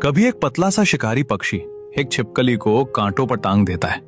कभी एक पतला सा शिकारी पक्षी एक छिपकली को कांटों पर टांग देता है।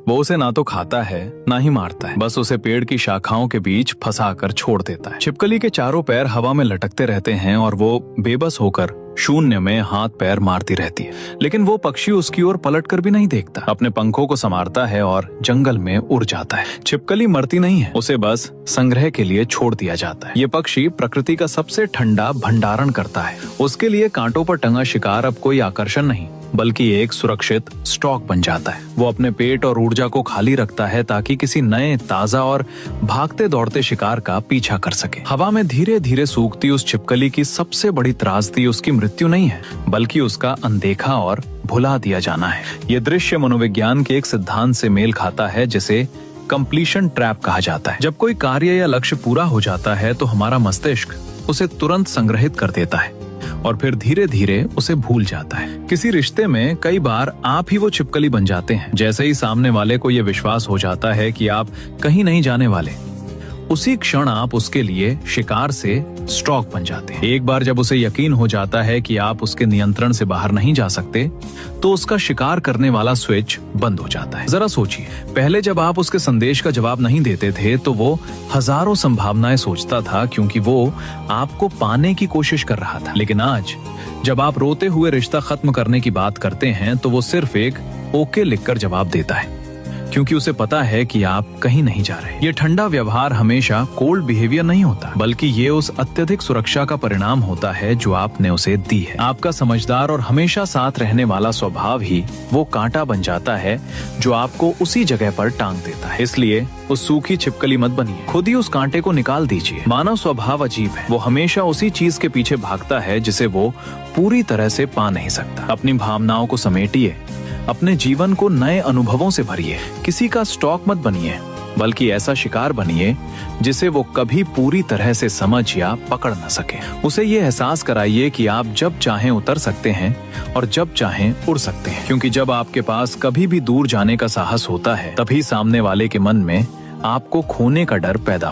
वो उसे ना तो खाता है ना ही मारता है, बस उसे पेड़ की शाखाओं के बीच फंसाकर छोड़ देता है। छिपकली के चारों पैर हवा में लटकते रहते हैं और वो बेबस होकर शून्य में हाथ पैर मारती रहती है, लेकिन वो पक्षी उसकी ओर पलटकर भी नहीं देखता। अपने पंखों को संवारता है और जंगल में उड़ जाता है। छिपकली मरती नहीं है, उसे बस संग्रह के लिए छोड़ दिया जाता है। ये पक्षी प्रकृति का सबसे ठंडा भंडारण करता है। उसके लिए कांटों पर टंगा शिकार अब कोई आकर्षण नहीं, बल्कि एक सुरक्षित स्टॉक बन जाता है। वो अपने पेट और ऊर्जा को खाली रखता है ताकि किसी नए, ताजा और भागते दौड़ते शिकार का पीछा कर सके। हवा में धीरे धीरे सूखती उस छिपकली की सबसे बड़ी त्रासदी उसकी मृत्यु नहीं है, बल्कि उसका अनदेखा और भुला दिया जाना है। ये दृश्य मनोविज्ञान के एक सिद्धांत से मेल खाता है, जिसे कंप्लीशन ट्रैप कहा जाता है। जब कोई कार्य या लक्ष्य पूरा हो जाता है तो हमारा मस्तिष्क उसे तुरंत संग्रहित कर देता है और फिर धीरे धीरे उसे भूल जाता है। किसी रिश्ते में कई बार आप ही वो छिपकली बन जाते हैं। जैसे ही सामने वाले को ये विश्वास हो जाता है कि आप कहीं नहीं जाने वाले, उसी क्षण आप उसके लिए शिकार से स्टॉक बन जाते हैं। एक बार जब उसे यकीन हो जाता है कि आप उसके नियंत्रण से बाहर नहीं जा सकते, तो उसका शिकार करने वाला स्विच बंद हो जाता है। जरा सोचिए, पहले जब आप उसके संदेश का जवाब नहीं देते थे तो वो हजारों संभावनाएं सोचता था, क्योंकि वो आपको पाने की कोशिश कर रहा था। लेकिन आज जब आप रोते हुए रिश्ता खत्म करने की बात करते हैं तो वो सिर्फ एक ओके लिखकर जवाब देता है, क्योंकि उसे पता है कि आप कहीं नहीं जा रहे। ये ठंडा व्यवहार हमेशा कोल्ड बिहेवियर नहीं होता, बल्कि ये उस अत्यधिक सुरक्षा का परिणाम होता है जो आपने उसे दी है। आपका समझदार और हमेशा साथ रहने वाला स्वभाव ही वो कांटा बन जाता है जो आपको उसी जगह पर टांग देता है। इसलिए उस सूखी छिपकली मत बनिए, खुद ही उस कांटे को निकाल दीजिए। मानव स्वभाव अजीब है, वो हमेशा उसी चीज के पीछे भागता है जिसे वो पूरी तरह से पा नहीं सकता। अपनी भावनाओं को समेटिए, अपने जीवन को नए अनुभवों से भरिए। किसी का स्टॉक मत बनिए, बल्कि ऐसा शिकार बनिए जिसे वो कभी पूरी तरह से समझ या पकड़ न सके। उसे ये एहसास कराइए कि आप जब चाहें उतर सकते हैं और जब चाहें उड़ सकते हैं, क्योंकि जब आपके पास कभी भी दूर जाने का साहस होता है, तभी सामने वाले के मन में आपको खोने का डर पैदा